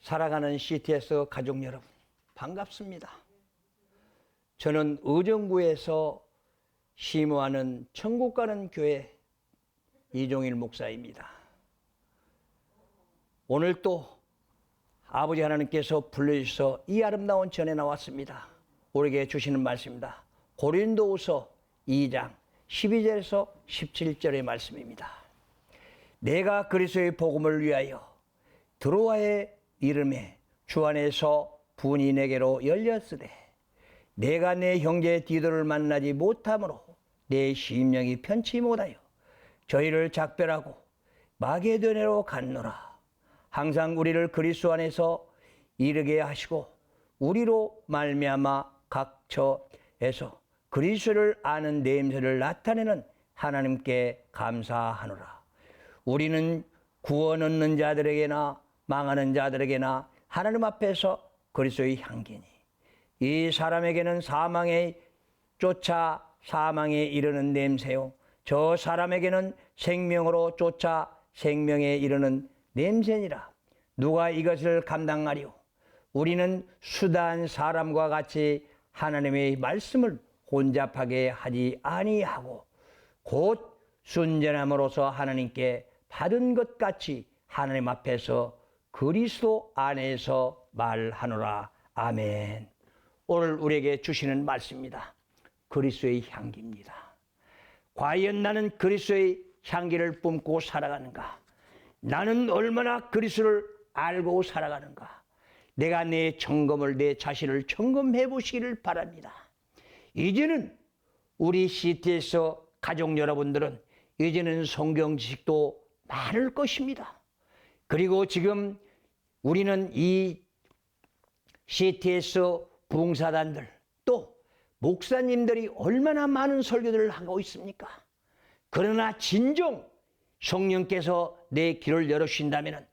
살아가는 CTS 가족 여러분, 반갑습니다. 저는 의정부에서 심호하는 천국 가는 교회 이종일 목사입니다. 오늘 또 아버지 하나님께서 불러주셔서 이 아름다운 전에 나왔습니다. 우리에게 주시는 말씀입니다. 고린도후서 2장 12절에서 17절의 말씀입니다. 내가 그리스도의 복음을 위하여 드로아의 이름에 주 안에서 분이 내게로 열렸으되 내가 내 형제 디도를 만나지 못함으로 내 심령이 편치 못하여 저희를 작별하고 마게도냐로 갔노라. 항상 우리를 그리스도 안에서 이르게 하시고 우리로 말미암아 각처에서 그리스도를 아는 냄새를 나타내는 하나님께 감사하노라. 우리는 구원 얻는 자들에게나 망하는 자들에게나 하나님 앞에서 그리스도의 향기니 이 사람에게는 사망에 쫓아 사망에 이르는 냄새요 저 사람에게는 생명으로 쫓아 생명에 이르는 냄새니라. 누가 이것을 감당하리요? 우리는 수단 사람과 같이 하나님의 말씀을 혼잡하게 하지 아니하고 곧 순전함으로써 하나님께 받은 것 같이 하나님 앞에서 그리스도 안에서 말하노라. 아멘. 오늘 우리에게 주시는 말씀입니다. 그리스도의 향기입니다. 과연 나는 그리스도의 향기를 뿜고 살아가는가? 나는 얼마나 그리스도를 알고 살아가는가? 내가 내 점검을, 내 자신을 점검해 보시기를 바랍니다. 이제는 우리 CTS 가족 여러분들은 이제는 성경 지식도 많을 것입니다. 그리고 지금 우리는 이 CTS 봉사단들 또 목사님들이 얼마나 많은 설교들을 하고 있습니까? 그러나 진정 성령께서 내 길을 열어주신다면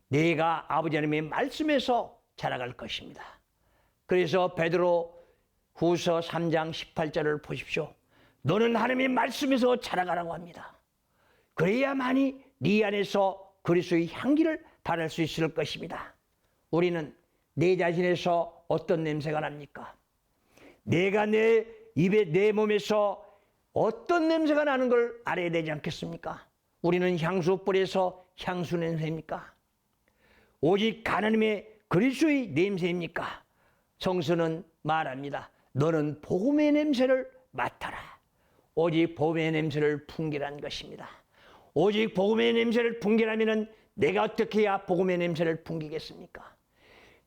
내가 아버지 하나님의 말씀에서 자라갈 것입니다. 그래서 베드로 후서 3장 18절을 보십시오. 너는 하나님의 말씀에서 자라가라고 합니다. 그래야만이 네 안에서 그리스도의 향기를 발할 수 있을 것입니다. 우리는 내 자신에서 어떤 냄새가 납니까? 내가 내 입에 내 몸에서 어떤 냄새가 나는 걸 알아야 되지 않겠습니까? 우리는 향수 뿌려서 향수 냄새입니까? 오직 하나님의 그리스도의 냄새입니까? 성서는 말합니다. 너는 복음의 냄새를 맡아라. 오직 복음의 냄새를 풍기라는 것입니다. 오직 복음의 냄새를 풍기라면 내가 어떻게 해야 복음의 냄새를 풍기겠습니까?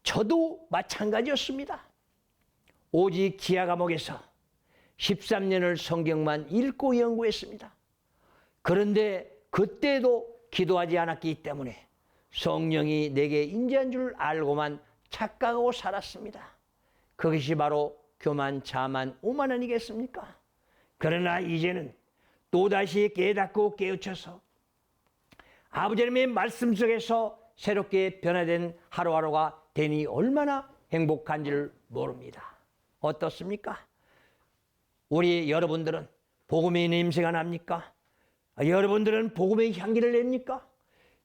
저도 마찬가지였습니다. 오직 지하 감옥에서 13년을 성경만 읽고 연구했습니다. 그런데 그때도 기도하지 않았기 때문에 성령이 내게 인자한 줄 알고만 착각하고 살았습니다. 그것이 바로 교만, 자만, 오만 아니겠습니까? 그러나 이제는 또다시 깨닫고 깨우쳐서 아버지 하나님의 말씀 속에서 새롭게 변화된 하루하루가 되니 얼마나 행복한지를 모릅니다. 어떻습니까? 우리 여러분들은 복음의 냄새가 납니까? 여러분들은 복음의 향기를 냅니까?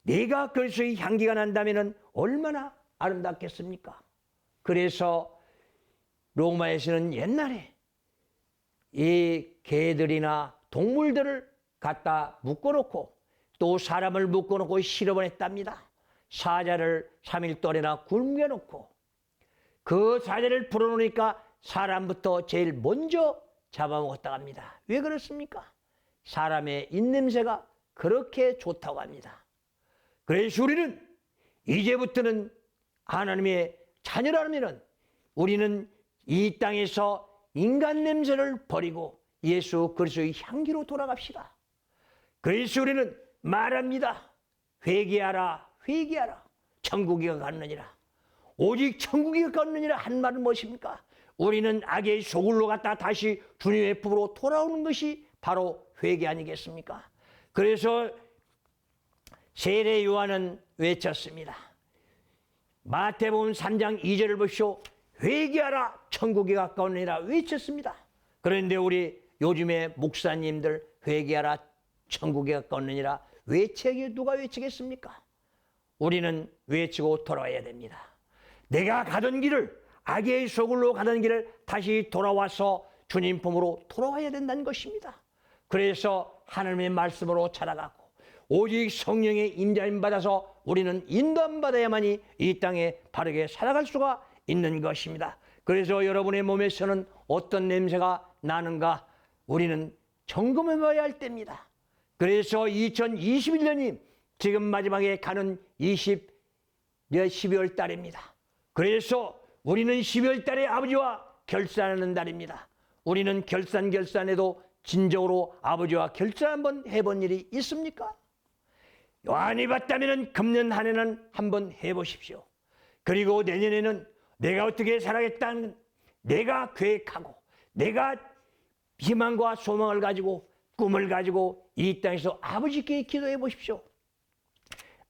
내가 그리스도의 향기가 난다면 얼마나 아름답겠습니까? 그래서 로마에서는 옛날에 이 개들이나 동물들을 갖다 묶어놓고 또 사람을 묶어놓고 실어보냈답니다. 사자를 3일 동안이나 굶겨놓고 그 사자를 풀어놓으니까 사람부터 제일 먼저 잡아먹었다고 합니다. 왜 그렇습니까? 사람의 입냄새가 그렇게 좋다고 합니다. 그래서 우리는 이제부터는 하나님의 자녀라면 우리는 이 땅에서 인간 냄새를 버리고 예수 그리스도의 향기로 돌아갑시다. 그래서 우리는 말합니다. 회개하라, 회개하라. 천국이 가느니라. 오직 천국이 가느니라 한 말은 무엇입니까? 우리는 악의 소굴로 갔다 다시 주님의 품으로 돌아오는 것이 바로 회개 아니겠습니까? 그래서 세례 요한은 외쳤습니다. 마태복음 3장 2절을 보시오. 회개하라 천국이 가까우니라 외쳤습니다. 그런데 우리 요즘에 목사님들 회개하라 천국이 가까우니라 외치게 누가 외치겠습니까? 우리는 외치고 돌아와야 됩니다. 내가 가던 길을, 악의 소굴로 가던 길을 다시 돌아와서 주님 품으로 돌아와야 된다는 것입니다. 그래서 하나님의 말씀으로 자라가고 오직 성령의 임자임 받아서 우리는 인도함 받아야만이 이 땅에 바르게 살아갈 수가 있는 것입니다. 그래서 여러분의 몸에서는 어떤 냄새가 나는가 우리는 점검해 봐야 할 때입니다. 그래서 2021년이 지금 마지막에 가는 12월 달입니다. 그래서 우리는 12월 달에 아버지와 결산하는 달입니다. 우리는 결산에도 진정으로 아버지와 결산 한번 해본 일이 있습니까? 요한이 봤다면 금년 한 해는 한번 해보십시오. 그리고 내년에는 내가 어떻게 살아겠다는 내가 계획하고 내가 희망과 소망을 가지고 꿈을 가지고 이 땅에서 아버지께 기도해 보십시오.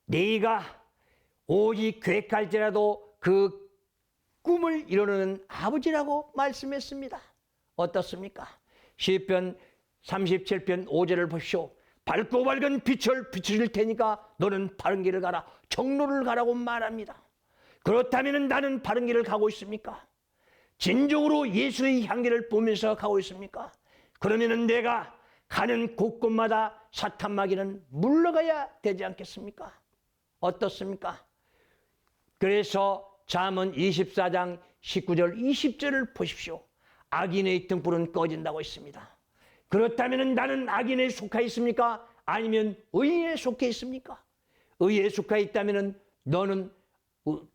네가 오직 계획할지라도 그 꿈을 이루는 아버지라고 말씀했습니다. 어떻습니까? 시편 37편 5절을 보십시오. 밝고 밝은 빛을 비추실 테니까 너는 바른 길을 가라. 정로를 가라고 말합니다. 그렇다면 나는 바른 길을 가고 있습니까? 진정으로 예수의 향기를 보면서 가고 있습니까? 그러면 내가 가는 곳곳마다 사탄 마귀는 물러가야 되지 않겠습니까? 어떻습니까? 그래서 잠언 24장 19절 20절을 보십시오. 악인의 등불은 꺼진다고 있습니다. 그렇다면 나는 악인에 속해 있습니까? 아니면 의인에 속해 있습니까? 의에 속해 있다면 너는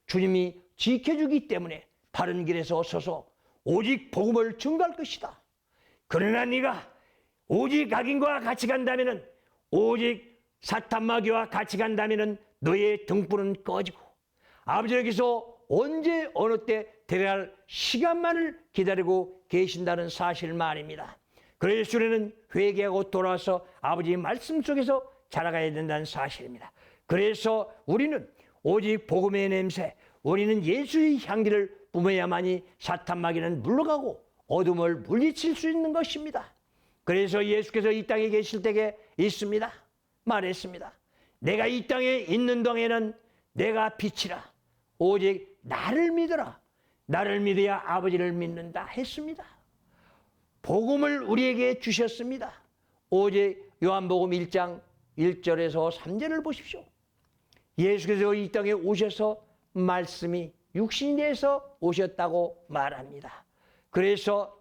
주님이 지켜주기 때문에 바른 길에서 서서 오직 복음을 증거할 것이다. 그러나 네가 오직 악인과 같이 간다면 오직 사탄 마귀와 같이 간다면 너의 등불은 꺼지고 아버지께서 언제 어느 때 데려갈 시간만을 기다리고 계신다는 사실 말입니다. 그래서 우리는 회개하고 돌아와서 아버지의 말씀 속에서 자라가야 된다는 사실입니다. 그래서 우리는 오직 복음의 냄새, 우리는 예수의 향기를 뿜어야만이 사탄 마귀는 물러가고 어둠을 물리칠 수 있는 것입니다. 그래서 예수께서 이 땅에 계실 때에 있습니다. 말했습니다. 내가 이 땅에 있는 동안에는 내가 빛이라. 오직 나를 믿어라. 나를 믿어야 아버지를 믿는다 했습니다. 복음을 우리에게 주셨습니다. 오직 요한복음 1장 1절에서 3절을 보십시오. 예수께서 이 땅에 오셔서 말씀이 육신이 돼서 오셨다고 말합니다. 그래서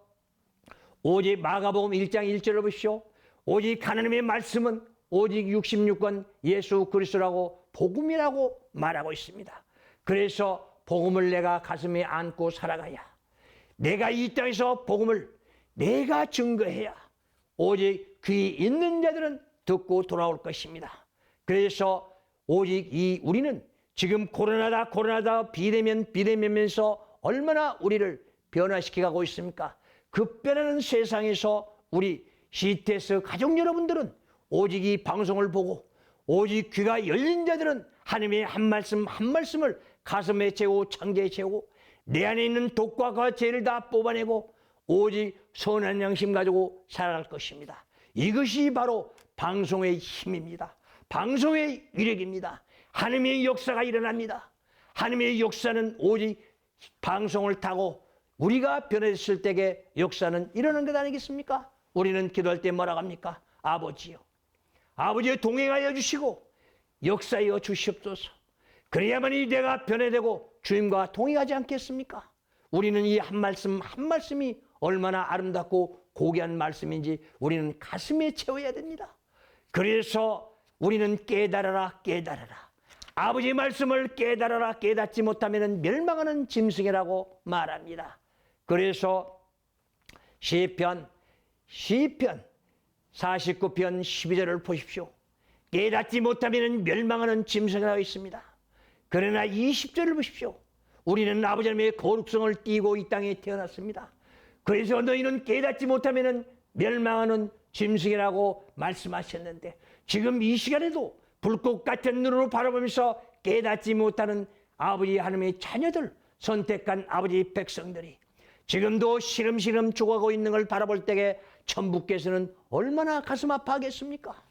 오직 마가복음 1장 1절을 보십시오. 오직 하나님의 말씀은 오직 66권 예수 그리스도라고 복음이라고 말하고 있습니다. 그래서 복음을 내가 가슴에 안고 살아가야 내가 이 땅에서 복음을 내가 증거해야 오직 귀 있는 자들은 듣고 돌아올 것입니다. 그래서 오직 우리는 지금 코로나다 비대면면서 얼마나 우리를 변화시켜가고 있습니까? 급변하는 세상에서 우리 CTS 가족 여러분들은 오직 이 방송을 보고 오직 귀가 열린 자들은 하나님의 한 말씀을 가슴에 채우고 창자에 채우고 내 안에 있는 독과 죄를 다 뽑아내고 오직 선한 양심 가지고 살아갈 것입니다. 이것이 바로 방송의 힘입니다. 방송의 위력입니다. 하나님의 역사가 일어납니다. 하나님의 역사는 오직 방송을 타고 우리가 변했을 때에 역사는 일어나는 것 아니겠습니까? 우리는 기도할 때 뭐라고 합니까? 아버지요. 아버지의 동행하여 주시고 역사하여 주시옵소서. 그래야만이 내가 변해되고 주님과 동행하지 않겠습니까? 우리는 이 한 말씀이 얼마나 아름답고 고귀한 말씀인지 우리는 가슴에 채워야 됩니다. 그래서 우리는 깨달아라. 아버지의 말씀을 깨달아라. 깨닫지 못하면 멸망하는 짐승이라고 말합니다. 그래서 시편 49편 12절을 보십시오. 깨닫지 못하면 멸망하는 짐승이라고 있습니다. 그러나 20절을 보십시오. 우리는 아버지 하나님의 거룩성을 띠고 이 땅에 태어났습니다. 그래서 너희는 깨닫지 못하면 멸망하는 짐승이라고 말씀하셨는데 지금 이 시간에도 불꽃 같은 눈으로 바라보면서 깨닫지 못하는 아버지 하나님의 자녀들 선택한 아버지 백성들이 지금도 시름시름 죽어가고 있는 걸 바라볼 때에 천부께서는 얼마나 가슴 아파하겠습니까?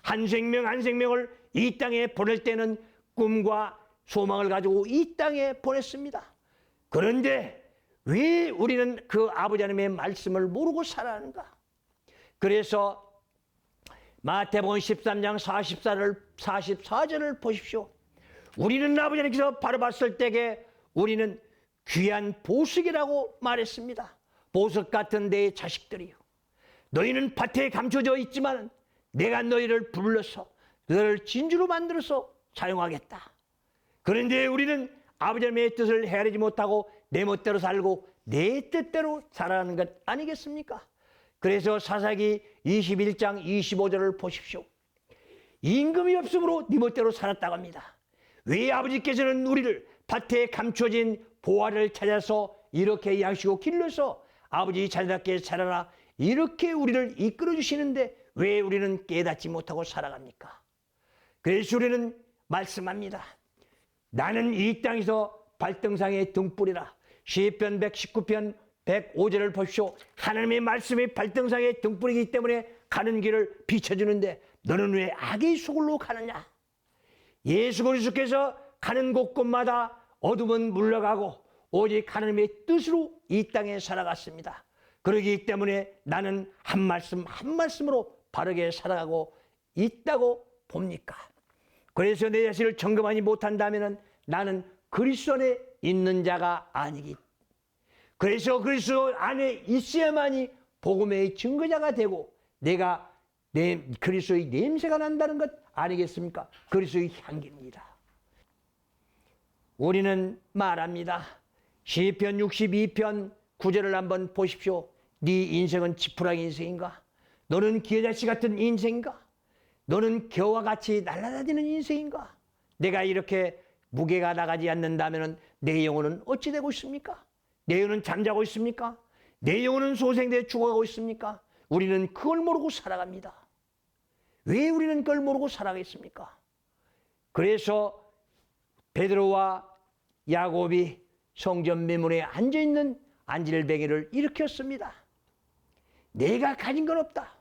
한 생명 한 생명을 이 땅에 보낼 때는 꿈과 소망을 가지고 이 땅에 보냈습니다. 그런데 왜 우리는 그 아버지 하나님의 말씀을 모르고 살아가는가? 그래서 마태복음 13장 44절을 보십시오. 우리는 아버지 하나님께서 바라봤을 때에 우리는 귀한 보석이라고 말했습니다. 보석 같은 내 자식들이요, 너희는 밭에 감춰져 있지만 내가 너희를 불러서 너를 진주로 만들어서 사용하겠다. 그런데 우리는 아버지 하나님의 뜻을 헤아리지 못하고 내 멋대로 살고 내 뜻대로 살아가는 것 아니겠습니까? 그래서 사사기 21장 25절을 보십시오. 임금이 없으므로 네 멋대로 살았다고 합니다. 왜 아버지께서는 우리를 밭에 감춰진 보화를 찾아서 이렇게 양식으로 길러서 아버지 자녀답게 살아라 이렇게 우리를 이끌어 주시는데 왜 우리는 깨닫지 못하고 살아갑니까? 그래서 우리는 말씀합니다. 나는 이 땅에서 발등상의 등불이라. 시편 119편 105절을 보십시오. 하나님의 말씀이 발등상의 등불이기 때문에 가는 길을 비춰주는데 너는 왜 악의 소굴로 가느냐? 예수 그리스도께서 가는 곳곳마다 어둠은 물러가고 오직 하나님의 뜻으로 이 땅에 살아갔습니다. 그러기 때문에 나는 한 말씀 한 말씀으로 바르게 살아가고 있다고 봅니까? 그래서 내 자신을 점검하지 못한다면 나는 그리스도 안에 있는 자가 아니기. 그래서 그리스도 안에 있어야만이 복음의 증거자가 되고 내가 내 그리스도의 냄새가 난다는 것 아니겠습니까? 그리스도의 향기입니다. 우리는 말합니다. 시편 62편 9절을 한번 보십시오. 네 인생은 지푸라기 인생인가? 너는 기어자씨 같은 인생인가? 너는 겨와 같이 날아다니는 인생인가? 내가 이렇게 무게가 나가지 않는다면 내 영혼은 어찌 되고 있습니까? 내 영혼은 잠자고 있습니까? 내 영혼은 소생되어 죽어가고 있습니까? 우리는 그걸 모르고 살아갑니다. 왜 우리는 그걸 모르고 살아가겠습니까? 그래서 베드로와 야곱이 성전 매문에 앉아있는 안질뱅이를 일으켰습니다. 내가 가진 건 없다.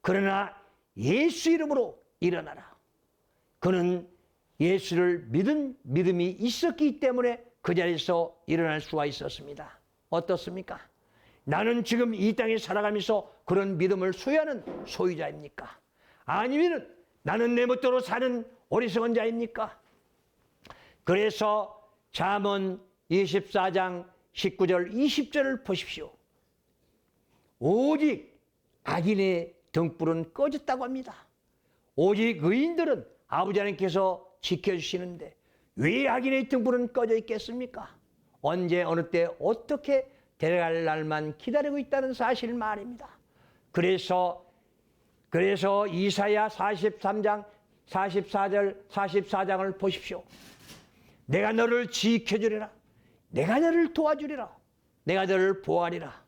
그러나 예수 이름으로 일어나라. 그는 예수를 믿은 믿음이 있었기 때문에 그 자리에서 일어날 수가 있었습니다. 어떻습니까? 나는 지금 이 땅에 살아가면서 그런 믿음을 소유하는 소유자입니까? 아니면 나는 내 멋대로 사는 어리석은 자입니까? 그래서 잠언 24장 19절 20절을 보십시오. 오직 악인의 등불은 꺼졌다고 합니다. 오직 의인들은 아버지 하나님께서 지켜주시는데 왜 악인의 등불은 꺼져 있겠습니까? 언제 어느 때 어떻게 데려갈 날만 기다리고 있다는 사실 말입니다. 그래서 이사야 43장 44절 44장을 보십시오. 내가 너를 지켜주리라. 내가 너를 도와주리라. 내가 너를 보호하리라.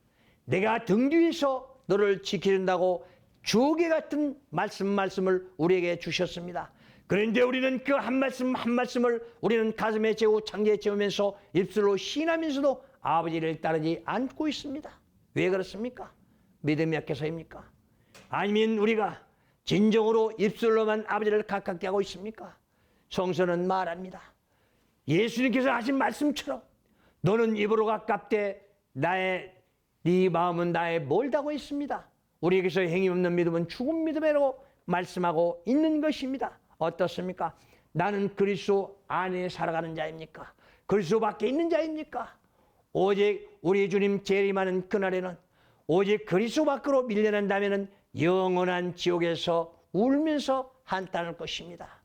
내가 등 뒤에서 너를 지켜준다고 주옥의 같은 말씀을 우리에게 주셨습니다. 그런데 우리는 그 한 말씀 한 말씀을 우리는 가슴에 채우고 창자에 채우면서 입술로 시인하면서도 아버지를 따르지 않고 있습니다. 왜 그렇습니까? 믿음이 약해서입니까? 아니면 우리가 진정으로 입술로만 아버지를 가깝게 하고 있습니까? 성서는 말합니다. 예수님께서 하신 말씀처럼 너는 입으로 가깝되 네 마음은 나에 멀다고 했습니다. 우리에게서 행위 없는 믿음은 죽은 믿음이라고 말씀하고 있는 것입니다. 어떻습니까? 나는 그리스도 안에 살아가는 자입니까? 그리스도 밖에 있는 자입니까? 오직 우리 주님 재림하는 그날에는 오직 그리스도 밖으로 밀려난다면 영원한 지옥에서 울면서 한탄할 것입니다.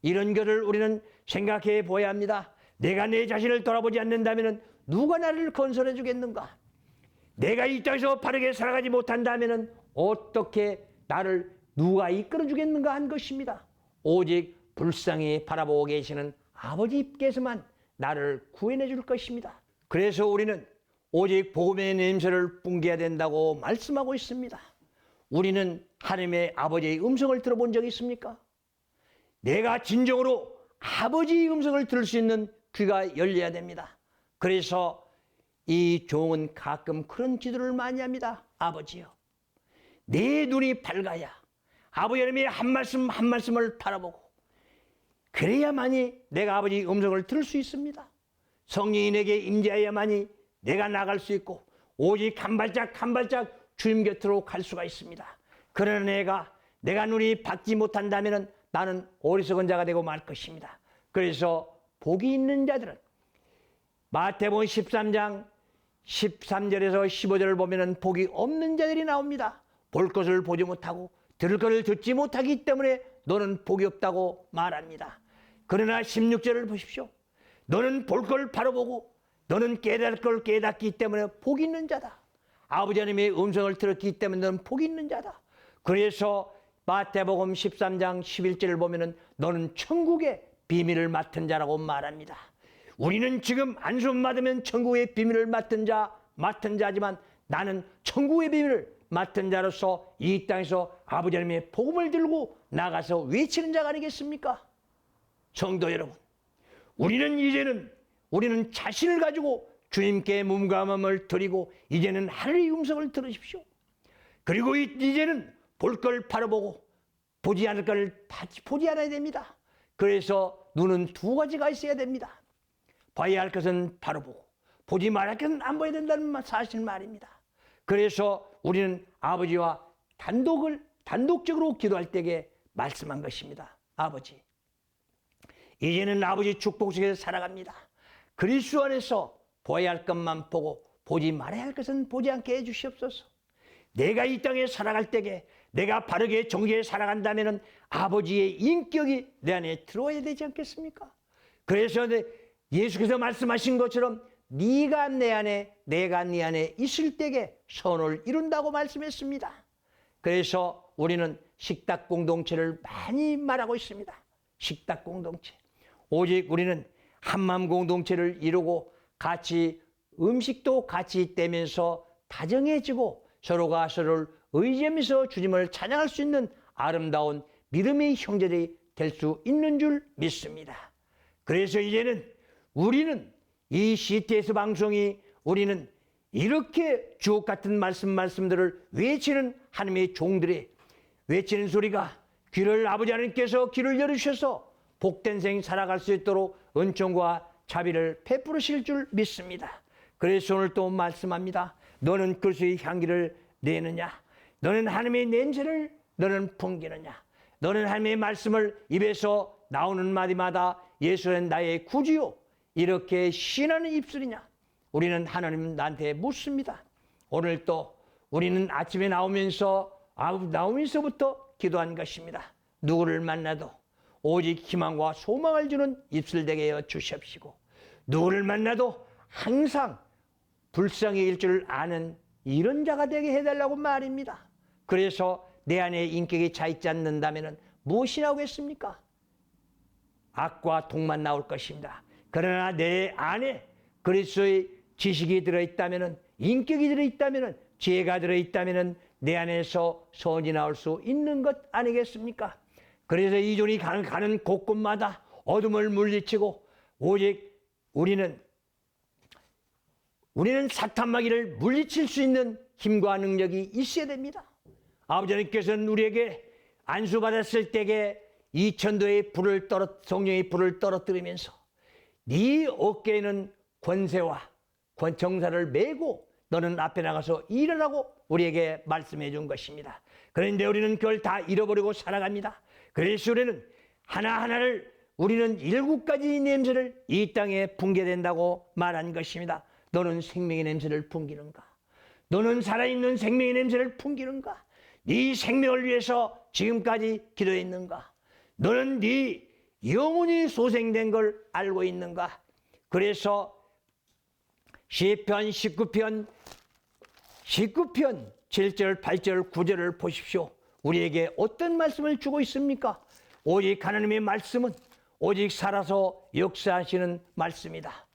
이런 것을 우리는 생각해 보아야 합니다. 내가 내 자신을 돌아보지 않는다면 누가 나를 건설해 주겠는가? 내가 이 땅에서 바르게 살아가지 못한다면 어떻게 나를 누가 이끌어 주겠는가 한 것입니다. 오직 불쌍히 바라보고 계시는 아버지께서만 나를 구해내 줄 것입니다. 그래서 우리는 오직 복음의 냄새를 뿜겨야 된다고 말씀하고 있습니다. 우리는 하나님의 아버지의 음성을 들어본 적이 있습니까? 내가 진정으로 아버지의 음성을 들을 수 있는 귀가 열려야 됩니다. 그래서 이 종은 가끔 그런 기도를 많이 합니다. 아버지요, 내 눈이 밝아야 아버지 하나님의 한 말씀 한 말씀을 바라보고 그래야만이 내가 아버지 음성을 들을 수 있습니다. 성령이 내게 임재해야만이 내가 나갈 수 있고 오직 한 발짝 한 발짝 주님 곁으로 갈 수가 있습니다. 그러나 내가 눈이 밝지 못한다면 나는 어리석은 자가 되고 말 것입니다. 그래서 복이 있는 자들은 마태복음 13장 13절에서 15절을 보면 복이 없는 자들이 나옵니다. 볼 것을 보지 못하고 들을 것을 듣지 못하기 때문에 너는 복이 없다고 말합니다. 그러나 16절을 보십시오. 너는 볼 걸 바로 보고 너는 깨달을 걸 깨닫기 때문에 복이 있는 자다. 아버지 하나님의 음성을 들었기 때문에 너는 복이 있는 자다. 그래서 마태복음 13장 11절을 보면 너는 천국의 비밀을 맡은 자라고 말합니다. 우리는 지금 안수만 받으면 천국의 비밀을 맡은 자지만 나는 천국의 비밀을 맡은 자로서 이 땅에서 아버지 하나님의 복음을 들고 나가서 외치는 자가 아니겠습니까? 성도 여러분, 우리는 자신을 가지고 주님께 몸과 마음을 드리고 이제는 하늘의 음성을 들으십시오. 그리고 이제는 볼 걸 바라보고 보지 않을 걸 보지 않아야 됩니다. 그래서 눈은 두 가지가 있어야 됩니다. 봐야 할 것은 바로 보고 보지 말할 것은 안 봐야 된다는 사실 말입니다. 그래서 우리는 아버지와 단독적으로 기도할 때에 말씀한 것입니다. 아버지, 이제는 아버지 축복 속에서 살아갑니다. 그리스도 안에서 보아야 할 것만 보고 보지 말아야 할 것은 보지 않게 해주시옵소서. 내가 이 땅에 살아갈 때에 내가 바르게 정직하게 살아간다면 아버지의 인격이 내 안에 들어와야 되지 않겠습니까? 그래서 예수께서 말씀하신 것처럼 네가 내 안에 내가 네 안에 있을 때에 선을 이룬다고 말씀했습니다. 그래서 우리는 식탁 공동체를 많이 말하고 있습니다. 식탁 공동체. 오직 우리는 한마음 공동체를 이루고 같이 음식도 같이 떼면서 다정해지고 서로가 서로를 의지하면서 주님을 찬양할 수 있는 아름다운 믿음의 형제들이 될 수 있는 줄 믿습니다. 그래서 이제는 우리는 이 CTS 방송이 우리는 이렇게 주옥 같은 말씀들을 외치는 하나님의 종들의 외치는 소리가 아버지 하나님께서 귀를 열으셔서 복된 생 살아갈 수 있도록 은총과 자비를 베푸르실 줄 믿습니다. 그래서 오늘 또 말씀합니다. 너는 그리스도의 향기를 내느냐? 너는 하나님의 냄새를 너는 풍기느냐? 너는 하나님의 말씀을 입에서 나오는 마디마다 예수는 나의 구주요 이렇게 신하는 입술이냐? 우리는 하나님 나한테 묻습니다. 오늘 또 우리는 아침에 나오면서부터 기도한 것입니다. 누구를 만나도 오직 희망과 소망을 주는 입술 되게 해 주십시고 누구를 만나도 항상 불쌍해질 줄 아는 이런 자가 되게 해달라고 말입니다. 그래서 내 안에 인격이 차 있지 않는다면 무엇이 나오겠습니까? 악과 독만 나올 것입니다. 그러나 내 안에 그리스도의 지식이 들어있다면 인격이 들어있다면 지혜가 들어있다면 내 안에서 선이 나올 수 있는 것 아니겠습니까? 그래서 이 존이 가는 곳곳마다 어둠을 물리치고 오직 우리는 사탄마귀를 물리칠 수 있는 힘과 능력이 있어야 됩니다. 아버지 하나님께서는 우리에게 안수받았을 때에 이천도의 성령의 불을 떨어뜨리면서 네 어깨에는 권세와 정사를 메고 너는 앞에 나가서 일하라고 우리에게 말씀해 준 것입니다. 그런데 우리는 그걸 다 잃어버리고 살아갑니다. 그래서 우리는 7가지 냄새를 이 땅에 풍게 된다고 말한 것입니다. 너는 생명의 냄새를 풍기는가? 너는 살아있는 생명의 냄새를 풍기는가? 네 생명을 위해서 지금까지 기도했는가? 너는 네 영혼이 소생된 걸 알고 있는가? 그래서 시편 19편 7절, 8절, 9절을 보십시오. 우리에게 어떤 말씀을 주고 있습니까? 오직 하나님의 말씀은 오직 살아서 역사하시는 말씀이다.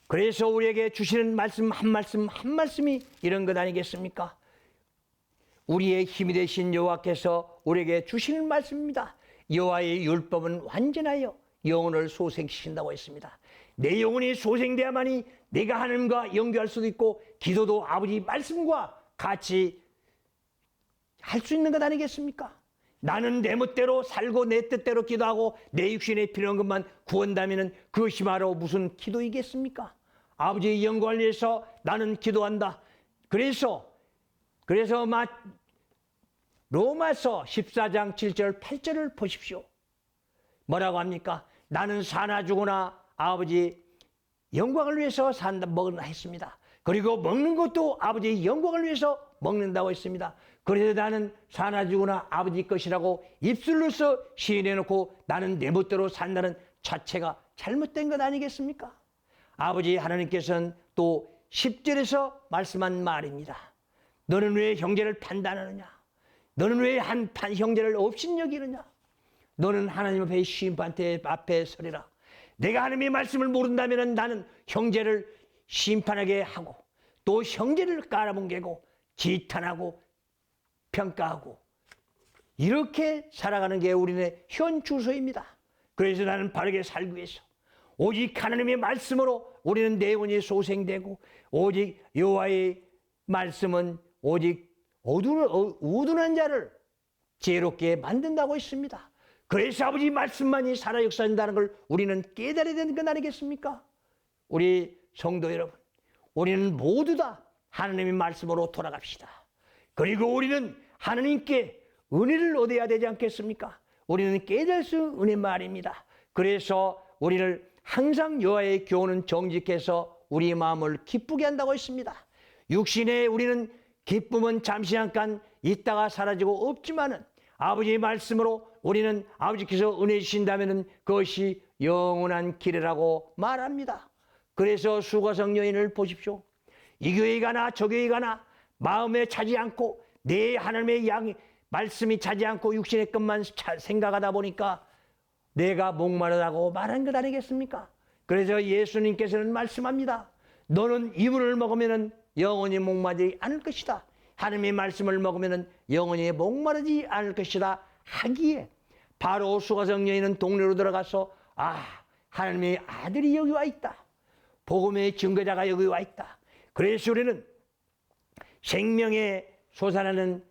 그래서 우리에게 주시는 말씀 한 말씀이 이런 것 아니겠습니까? 우리의 힘이 되신 여호와께서 우리에게 주시는 말씀입니다. 여호와의 율법은 완전하여 영혼을 소생시킨다고 했습니다. 내 영혼이 소생돼야만이 내가 하나님과 연결할 수도 있고 기도도 아버지 말씀과 같이 할 수 있는 것 아니겠습니까? 나는 내 멋대로 살고 내 뜻대로 기도하고 내 육신에 필요한 것만 구한다면 그것이 바로 무슨 기도이겠습니까? 아버지의 영광을 위해서 나는 기도한다. 그래서 로마서 14장 7절 8절을 보십시오. 뭐라고 합니까? 나는 사나 죽으나 아버지 영광을 위해서 산다 먹으나 했습니다. 그리고 먹는 것도 아버지의 영광을 위해서 먹는다고 했습니다. 그래서 나는 사나 죽으나 아버지 것이라고 입술로서 시인해놓고 나는 내 멋대로 산다는 자체가 잘못된 것 아니겠습니까? 아버지 하나님께서는 또 10절에서 말씀한 말입니다. 너는 왜 형제를 판단하느냐? 너는 왜 한 형제를 업신여기느냐? 너는 하나님 앞에 심판대 앞에 서리라. 내가 하나님의 말씀을 모른다면 나는 형제를 심판하게 하고 또 형제를 깔아뭉개고 지탄하고 평가하고 이렇게 살아가는 게 우리의 현 주소입니다. 그래서 나는 바르게 살기 위해서 오직 하나님의 말씀으로 우리는 내 영혼이 소생되고 오직 여호와의 말씀은 오직 우둔한 자를 지혜롭게 만든다고 했습니다. 그래서 아버지 말씀만이 살아 역사한다는 걸 우리는 깨달아야 되는 것 아니겠습니까? 우리 성도 여러분, 우리는 모두 다 하나님의 말씀으로 돌아갑시다. 그리고 우리는 하나님께 은혜를 얻어야 되지 않겠습니까? 우리는 깨달을 수 은혜 말입니다. 그래서 우리를 항상 여호와의 교훈은 정직해서 우리의 마음을 기쁘게 한다고 했습니다. 육신에 우리는 기쁨은 잠시 잠깐 있다가 사라지고 없지만은 아버지의 말씀으로 우리는 아버지께서 은혜 주신다면 그것이 영원한 길이라고 말합니다. 그래서 수거성 여인을 보십시오. 이 교회 가나 저 교회 가나 마음에 차지 않고 내 하나님의 말씀이 차지 않고 육신의 것만 생각하다 보니까 내가 목마르다고 말한 것 아니겠습니까? 그래서 예수님께서는 말씀합니다. 너는 이 물을 먹으면 영원히 목마르지 않을 것이다. 하나님의 말씀을 먹으면 영원히 목마르지 않을 것이다 하기에 바로 수가성 여인은 동네로 들어가서 하나님의 아들이 여기 와 있다. 복음의 증거자가 여기 와 있다. 그래서 우리는 생명의 솟아나는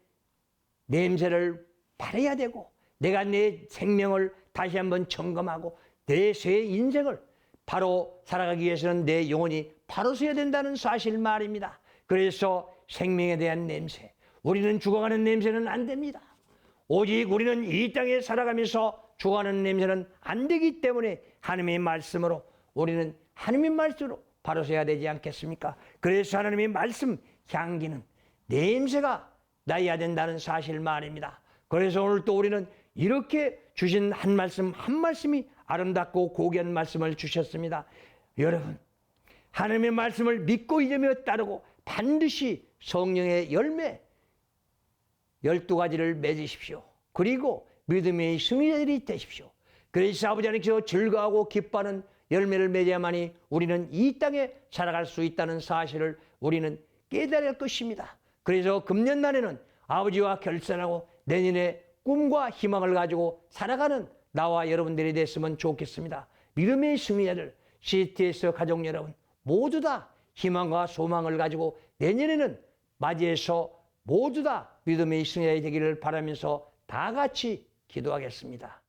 냄새를 발해야 되고 내가 내 생명을 다시 한번 점검하고 내 새 인생을 바로 살아가기 위해서는 내 영혼이 바로 서야 된다는 사실 말입니다. 그래서 생명에 대한 냄새, 우리는 죽어가는 냄새는 안 됩니다. 오직 우리는 이 땅에 살아가면서 죽어가는 냄새는 안 되기 때문에 하나님의 말씀으로 우리는 하나님의 말씀으로 바로 서야 되지 않겠습니까? 그래서 하나님의 말씀 향기는 냄새가 나야 된다는 사실 말입니다. 그래서 오늘 또 우리는 이렇게 주신 한 말씀이 아름답고 고귀한 말씀을 주셨습니다. 여러분, 하나님의 말씀을 믿고 이제며 따르고 반드시 성령의 열매 12가지를 맺으십시오. 그리고 믿음의 승리자들이 되십시오. 그래서 아버지 하나님께서 즐거워하고 기뻐하는 열매를 맺어야만이 우리는 이 땅에 살아갈 수 있다는 사실을 우리는 깨달을 것입니다. 그래서 금년날에는 아버지와 결산하고 내년에 꿈과 희망을 가지고 살아가는 나와 여러분들이 됐으면 좋겠습니다. 믿음의 승리자들, CTS 가족 여러분 모두 다 희망과 소망을 가지고 내년에는 맞이해서 모두 다 믿음의 승리자 되기를 바라면서 다 같이 기도하겠습니다.